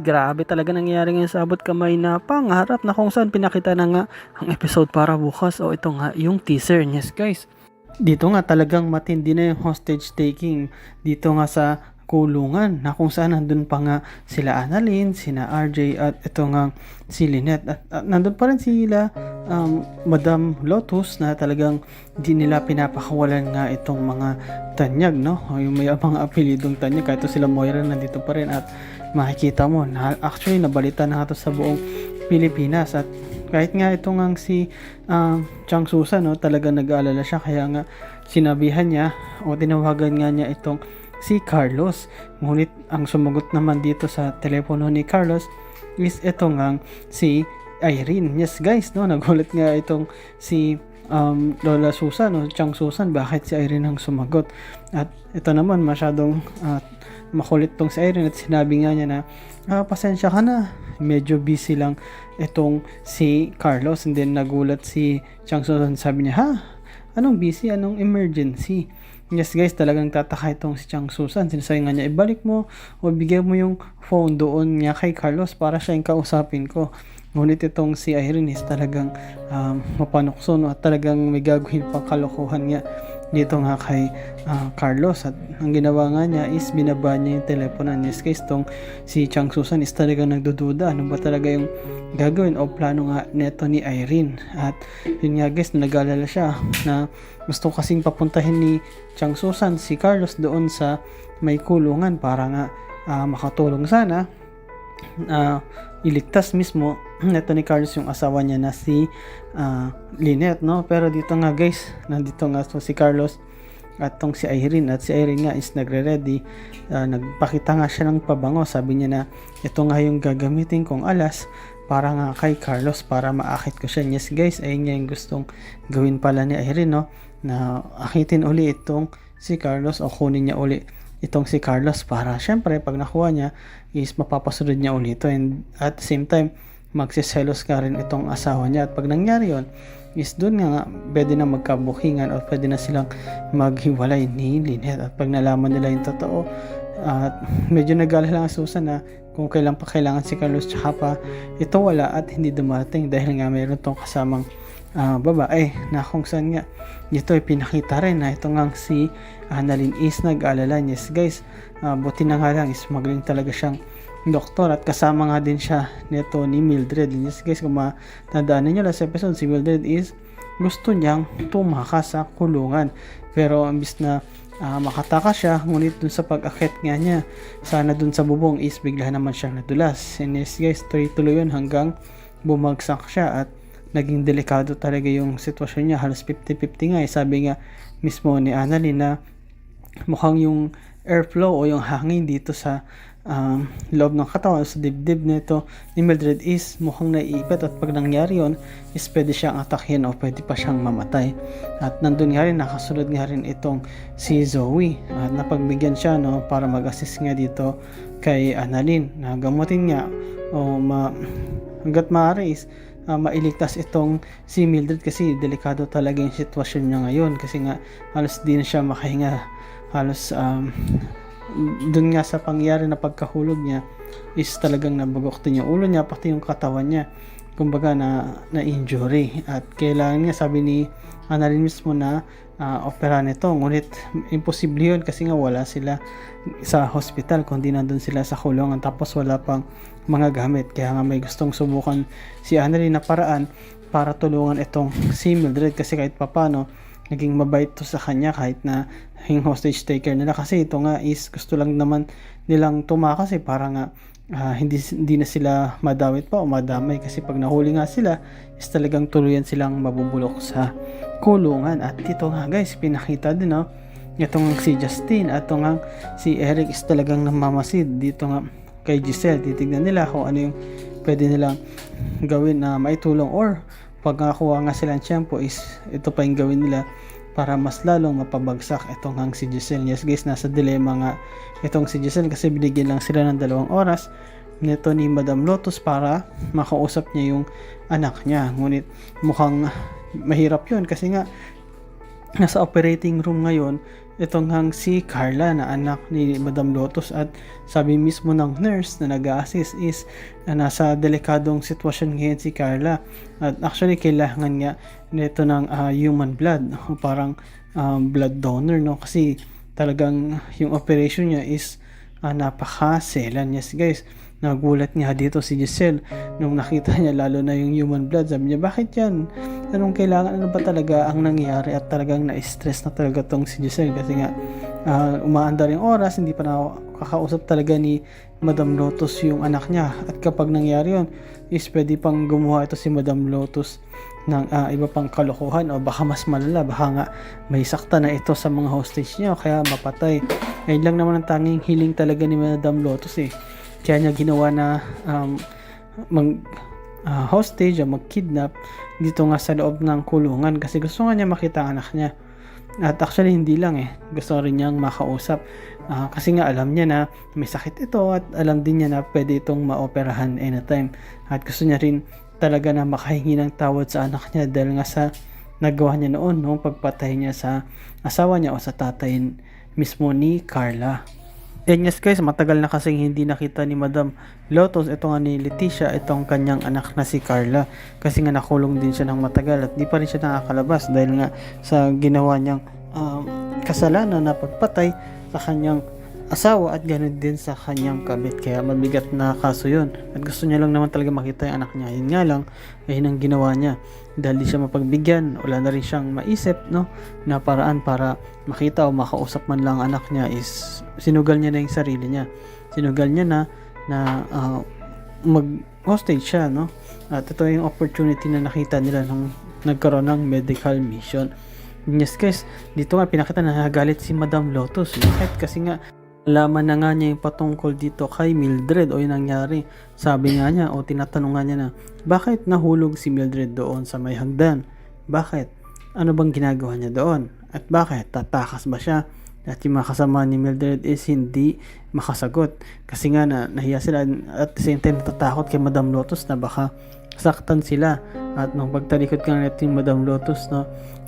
grabe talaga nangyayari ngayon sa abot kamay na pangarap na kung saan pinakita na nga ang episode para bukas. O ito nga yung teaser. Yes guys. Dito nga talagang matindi na yung hostage taking dito nga sa kulungan na kung saan nandun pa nga sila Annalyn, sina RJ at ito nga si Lynette at nandun pa rin sila Madam Lotus na talagang di nila pinapakawalan nga itong mga tanyag, no? O yung may mga apelidong tanyag kahit sila Moira nandito pa rin at makikita mo na actually nabalita na nga to sa buong Pilipinas at kahit nga ito nga si Chang Susan, no, talaga nag-aalala siya kaya nga sinabihan niya o tinawagan nga niya itong si Carlos. Ngunit ang sumagot naman dito sa telepono ni Carlos is ito nga si Irene. Yes guys, no, nagulat nga itong si Lola Susan o Chang Susan bakit si Irene ang sumagot. At ito naman masyadong makulit tong si Irene at sinabi nga niya na pasensya ka na, medyo busy lang itong si Carlos. And then nagulat si Chang Susan, sabi niya, ha? Anong busy? Anong emergency? Yes guys, talagang tataka itong si Chang Susan. Sinasabi nga niya, ibalik mo o bigay mo yung phone doon niya kay Carlos para siya yung kausapin ko. Ngunit itong si Irene is talagang mapanukso, no? At talagang may gagawin pang kalokohan nga dito nga kay Carlos. At ang ginawa nga niya is binaba niya yung telepono. Yes guys, itong si Chang Susan is talagang nagdududa. Ano ba talaga yung gagawin o plano nga neto ni Irene. At yun nga guys, nag-alala siya na gusto kasing papuntahin ni Chang Susan si Carlos doon sa may kulungan para nga makatulong sana iligtas mismo neto ni Carlos yung asawa niya na si Lynette, no? Pero dito nga guys, nandito nga si Carlos at tong si Irene at si Irene nga is nagre-ready. Nagpakita nga siya ng pabango. Sabi niya na ito nga yung gagamitin kong alas para nga kay Carlos para maakit ko siya. Yes guys, ayun nga yung gustong gawin pala ni Irene, no? Na akitin uli itong si Carlos o kunin niya uli itong si Carlos para syempre pag nakuha niya is mapapasunod niya uli ito, and at the same time magsiselos ka rin itong asawa niya. At pag nangyari yon is doon nga pwede na magkabukingan o pwede na silang maghiwalay ni Lynette. At pag nalaman nila yung totoo at medyo nag-alala ang Susan na kung kailan pa kailangan si Carlos tsaka pa ito wala at hindi dumarating dahil nga mayroon tong kasamang babae na kung saan nga dito ay pinakita rin na ito nga si Annalyn is nag-alala. Yes guys, buti na nga lang is magaling talaga siyang doktor at kasama nga din siya nito ni Mildred. Yes guys, kung matandaan niyo last episode, si Mildred is gusto niyang tumakas sa kulungan pero imbis na makatakas siya, ngunit dun sa pag-akit nga niya sana dun sa bubong is bigla naman siyang nadulas. And yes guys, tuloy yun hanggang bumagsak siya at naging delikado talaga yung sitwasyon niya. Halos 50-50 nga sabi nga mismo ni Annalyn na mukhang yung airflow o yung hangin dito sa loob ng katawan sa dibdib nito ni Mildred is mukhang naiipit at pag nangyari yun is pwede siyang atakin o pwede pa siyang mamatay. At nandun nga rin, nakasunod nga rin itong si Zoe at napagbigyan siya, no, para mag-assist nga dito kay Annalyn na gamutin nga o hanggat maaari is mailigtas itong si Mildred kasi delikado talaga yung sitwasyon niya ngayon kasi nga halos di na siya makahinga. Halos dun nga sa pangyari na pagkahulog niya is talagang nabagok din yung ulo niya pati yung katawan niya, kumbaga na injury at kailangan nga sabi ni Annalyn mismo na opera nito. Ngunit imposible yun kasi nga wala sila sa hospital kundi nandun sila sa kulungan tapos wala pang mga gamit. Kaya nga may gustong subukan si Annalyn na paraan para tulungan itong si Mildred kasi kahit papano naging mabait to sa kanya kahit na yung hostage taker nila kasi ito nga is gusto lang naman nilang tumakas para nga hindi na sila madawit pa o madamay kasi pag nahuli nga sila is talagang tuluyan silang mabubulok sa kulungan. At ito nga guys, pinakita din, no, itong si Justin at ito nga si Eric is talagang namamasid dito nga kay Giselle. Titignan nila kung ano yung pwede nilang gawin na maitulong or pag nakakuha nga sila ng tiyempo is ito pa yung gawin nila para mas lalong mapabagsak itong hang si Giselle. Yes guys, nasa dilema nga itong si Giselle kasi binigyan lang sila ng 2 oras nito ni Madam Lotus para makausap niya yung anak niya. Ngunit mukhang mahirap yun kasi nga nasa operating room ngayon itong hang si Carla na anak ni Madam Lotus, at sabi mismo ng nurse na nag-a-assist is nasa delikadong sitwasyon ngayon si Carla, at actually kailangan nga nito ng human blood, parang blood donor, no, kasi talagang yung operation niya is napaka-selan. Yes guys, nagulat nga dito si Giselle nung nakita niya lalo na yung human blood. Sabi niya, bakit yan? Anong kailangan? Ano ba talaga ang nangyari? At talagang na-stress na talaga tong si Giselle kasi nga umaandar yung oras, hindi pa nakakausap talaga ni Madam Lotus yung anak niya. At kapag nangyari yun, is pwede pang gumawa ito si Madam Lotus ng iba pang kalokohan, o baka mas malala, baka nga may sakta na ito sa mga hostage niya o kaya mapatay. Ngayon lang naman ang tanging hiling talaga ni Madam Lotus kaya niya ginawa na hostage o mag-kidnap dito nga sa loob ng kulungan kasi gusto nga niya makita ang anak niya. At actually hindi lang gusto rin niyang makausap kasi nga alam niya na may sakit ito, at alam din niya na pwede itong maoperahan anytime, at gusto niya rin talaga na makahingi ng tawad sa anak niya dahil nga sa nagawa niya noon nung pagpatay niya sa asawa niya o sa tatay mismo ni Carla. And yes guys, matagal na kasing hindi nakita ni Madam Lotus ito nga ni Leticia, itong kanyang anak na si Carla, kasi nga nakulong din siya ng matagal at di pa rin siya nakakalabas dahil nga sa ginawa niyang kasalanan na pagpatay sa kanyang asawa at ganoon din sa kanyang kabit, kaya mabigat na kaso yun, at gusto niya lang naman talaga makita yung anak niya. Yun nga lang, yun ang ginawa niya dahil di siya mapagbigyan, wala na rin siyang maisip na paraan para makita o makausap man lang ang anak niya, is sinugal niya na yung sarili niya, sinugal niya na mag hostage siya, at ito yung opportunity na nakita nila nung nagkaroon ng medical mission. Yes guys, dito nga pinakita na nagalit si Madam Lotus. Bakit? Kasi nga laman na nga niya yung patungkol dito kay Mildred o yung nangyari. Sabi nga niya o tinatanong nga niya na bakit nahulog si Mildred doon sa may hagdan? Bakit? Ano bang ginagawa niya doon? At bakit? Tatakas ba siya? At yung mga kasama ni Mildred is hindi makasagot. Kasi nga nahiya sila, at the same time natatakot kay Madam Lotus na baka saktan sila. At nung pagtalikod ka natin yung Madam Lotus,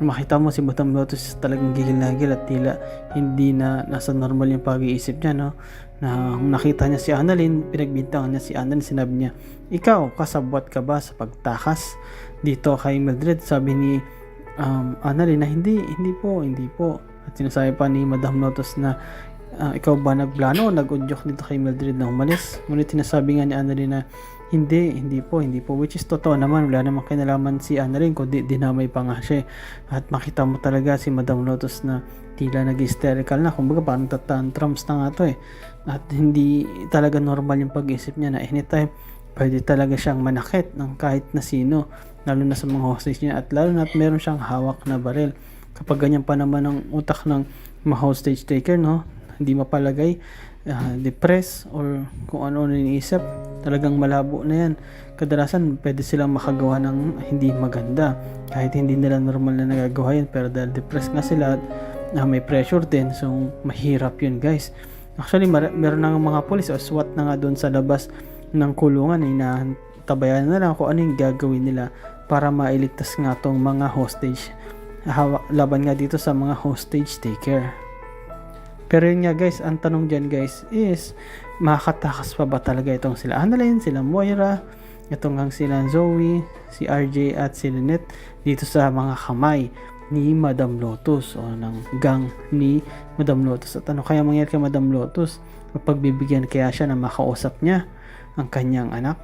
makita mo si Madam Lotus talagang gigil na gigil at tila hindi na nasa normal yung pag-iisip niya, na nakita niya si Annalyn, pinagbintangan niya si Annalyn, sinabi niya, ikaw, kasabwat ka ba sa pagtakas dito kay Mildred? Sabi ni Annalyn na hindi po. At sinasabi pa ni Madam Lotus na ikaw ba nagplano o nag-udyok dito kay Mildred na umalis? Ngunit sinasabi nga ni Annalyn na hindi po, which is totoo naman, wala namang kinalaman si Annalyn kundi dinamay pa nga siya. At makita mo talaga si Madam Lotus na tila nag-hysterical na, kumbaga parang tantrums na nga to at hindi talaga normal yung pag-isip niya na anytime pwede talaga siyang manakit ng kahit na sino, lalo na sa mga hostage niya, at lalo na at meron siyang hawak na baril. Kapag ganyan pa naman ang utak ng mga hostage taker, hindi mapalagay, depressed or kung ano iniisip, talagang malabo na yan. Kadalasan pwede silang makagawa ng hindi maganda kahit hindi nila normal na nagagawa yan, pero dahil depressed nga sila at may pressure din, so mahirap yun guys. Actually meron na nga mga police o SWAT na nga doon sa labas ng kulungan, tabayan na lang kung ano yung gagawin nila para mailigtas nga tong mga hostage, laban nga dito sa mga hostage taker. Pero yun nga guys, ang tanong dyan guys is, makakatakas pa ba talaga itong sila Annalyn, sila Moira, itong hang sila Zoe, si RJ at si Lynette dito sa mga kamay ni Madam Lotus o ng gang ni Madam Lotus? At ano kaya mangyari kay Madam Lotus? Mapagbibigyan kaya siya na makausap niya ang kanyang anak?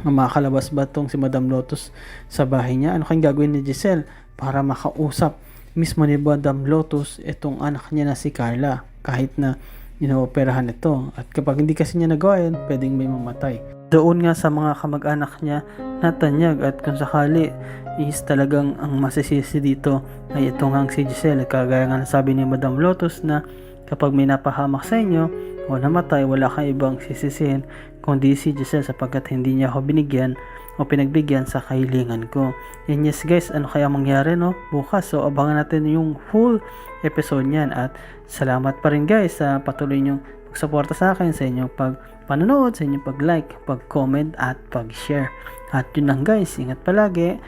Makakalabas ba itong si Madam Lotus sa bahay niya? Ano kayang gagawin ni Giselle para makausap mismo ni Madam Lotus itong anak niya na si Carla kahit na inooperahan ito? At kapag hindi kasi niya nagawa yun, pwedeng may mamatay doon nga sa mga kamag-anak niya na tanyag. At kung sakali is talagang ang masisisi dito ay itong hang si Giselle, kagaya nga sabi ni Madam Lotus na kapag may napahamak sa inyo o namatay, wala kang ibang sisisihin kundi si Giselle sapagkat hindi niya ako binigyan o pinagbigyan sa kahilingan ko. And yes guys, ano kaya mangyari bukas? So abangan natin yung full episode niyan, at salamat pa rin guys sa patuloy niyong pagsuporta sa akin, sa inyong panonood, sa inyong pag-like, pag-comment at pag-share. At yun lang guys, ingat palagi,